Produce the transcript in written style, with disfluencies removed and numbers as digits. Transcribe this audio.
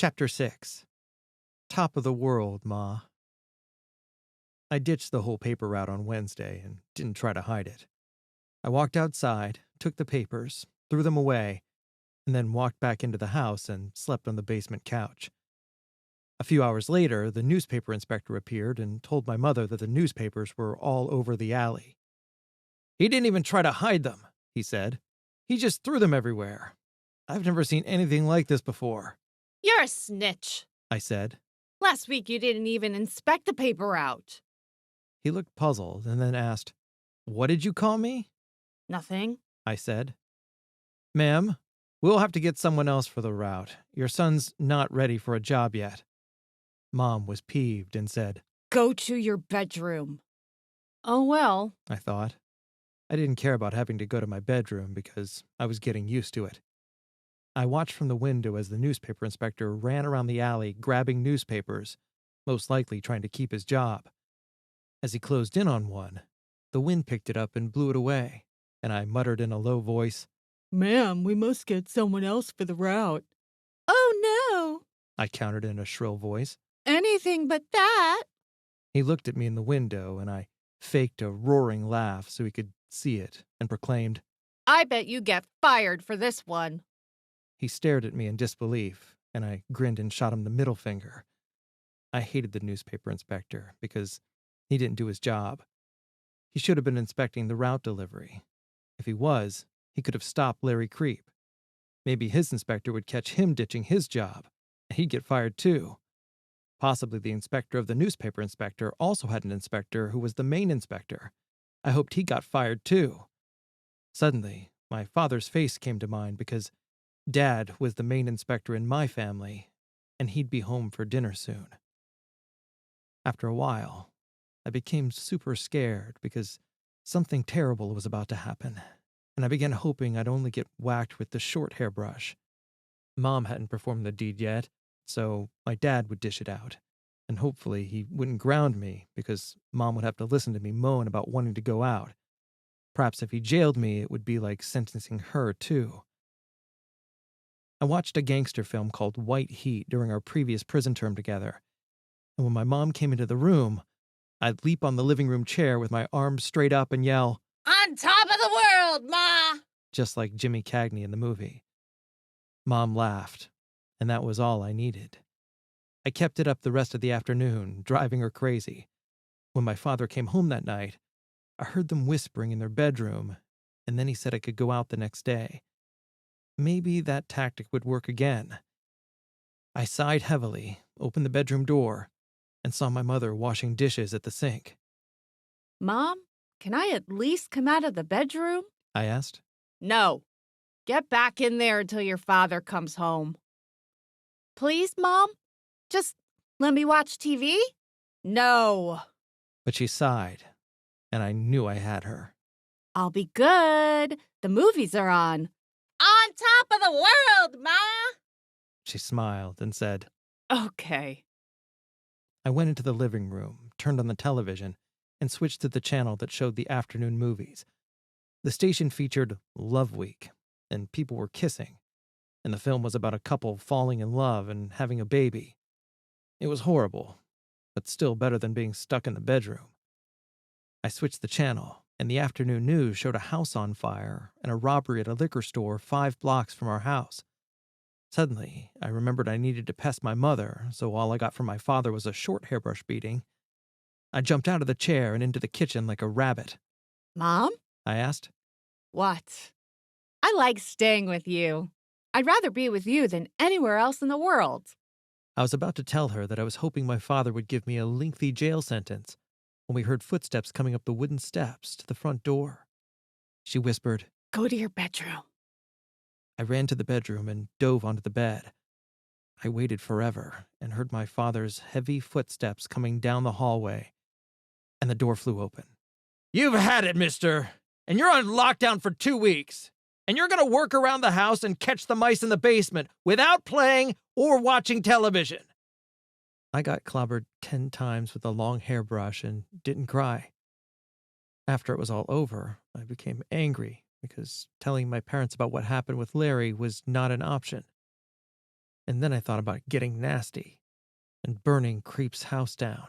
Chapter 6. Top of the world, Ma. I ditched the whole paper route on Wednesday and didn't try to hide it. I walked outside, took the papers, threw them away, and then walked back into the house and slept on the basement couch. A few hours later, the newspaper inspector appeared and told my mother that the newspapers were all over the alley. "He didn't even try to hide them," he said. "He just threw them everywhere. I've never seen anything like this before." "You're a snitch," I said. "Last week you didn't even inspect the paper route." He looked puzzled and then asked, "What did you call me?" "Nothing." I said. "Ma'am, we'll have to get someone else for the route. Your son's not ready for a job yet." Mom was peeved and said, "Go to your bedroom." "Oh, well." I thought. I didn't care about having to go to my bedroom because I was getting used to it. I watched from the window as the newspaper inspector ran around the alley grabbing newspapers, most likely trying to keep his job. As he closed in on one, the wind picked it up and blew it away, and I muttered in a low voice, "Ma'am, we must get someone else for the route." "Oh, no." I countered in a shrill voice. "Anything but that." He looked at me in the window, and I faked a roaring laugh so he could see it, and proclaimed, "I bet you get fired for this one." He stared at me in disbelief, and I grinned and shot him the middle finger. I hated the newspaper inspector because he didn't do his job. He should have been inspecting the route delivery. If he was, he could have stopped Larry Creep. Maybe his inspector would catch him ditching his job, and he'd get fired too. Possibly the inspector of the newspaper inspector also had an inspector who was the main inspector. I hoped he got fired too. Suddenly, my father's face came to mind because Dad was the main inspector in my family, and he'd be home for dinner soon. After a while, I became super scared because something terrible was about to happen, and I began hoping I'd only get whacked with the short hairbrush. Mom hadn't performed the deed yet, so my dad would dish it out, and hopefully he wouldn't ground me because Mom would have to listen to me moan about wanting to go out. Perhaps if he jailed me, it would be like sentencing her too. I watched a gangster film called White Heat during our previous prison term together, and when my mom came into the room, I'd leap on the living room chair with my arms straight up and yell, "On top of the world, Ma!" just like Jimmy Cagney in the movie. Mom laughed, and that was all I needed. I kept it up the rest of the afternoon, driving her crazy. When my father came home that night, I heard them whispering in their bedroom, and then he said I could go out the next day. Maybe that tactic would work again. I sighed heavily, opened the bedroom door, and saw my mother washing dishes at the sink. "Mom, can I at least come out of the bedroom?" I asked. "No. Get back in there until your father comes home." "Please, Mom? Just let me watch TV?" "No." But she sighed, and I knew I had her. "I'll be good. The movies are on." "On top of the world, Ma!" She smiled and said, "Okay." I went into the living room, turned on the television, and switched to the channel that showed the afternoon movies. The station featured Love Week, and people were kissing, and the film was about a couple falling in love and having a baby. It was horrible, but still better than being stuck in the bedroom. I switched the channel, and the afternoon news showed a house on fire and a robbery at a liquor store 5 blocks from our house. Suddenly, I remembered I needed to pest my mother, so all I got from my father was a short hairbrush beating. I jumped out of the chair and into the kitchen like a rabbit. "Mom?" I asked. "What?" "I like staying with you. I'd rather be with you than anywhere else in the world." I was about to tell her that I was hoping my father would give me a lengthy jail sentence when we heard footsteps coming up the wooden steps to the front door. She whispered, "Go to your bedroom." I ran to the bedroom and dove onto the bed. I waited forever and heard my father's heavy footsteps coming down the hallway, and the door flew open. "You've had it, mister, and you're on lockdown for 2 weeks, and you're going to work around the house and catch the mice in the basement without playing or watching television." I got clobbered 10 times with a long hairbrush and didn't cry. After it was all over, I became angry because telling my parents about what happened with Larry was not an option. And then I thought about getting nasty and burning Creep's house down.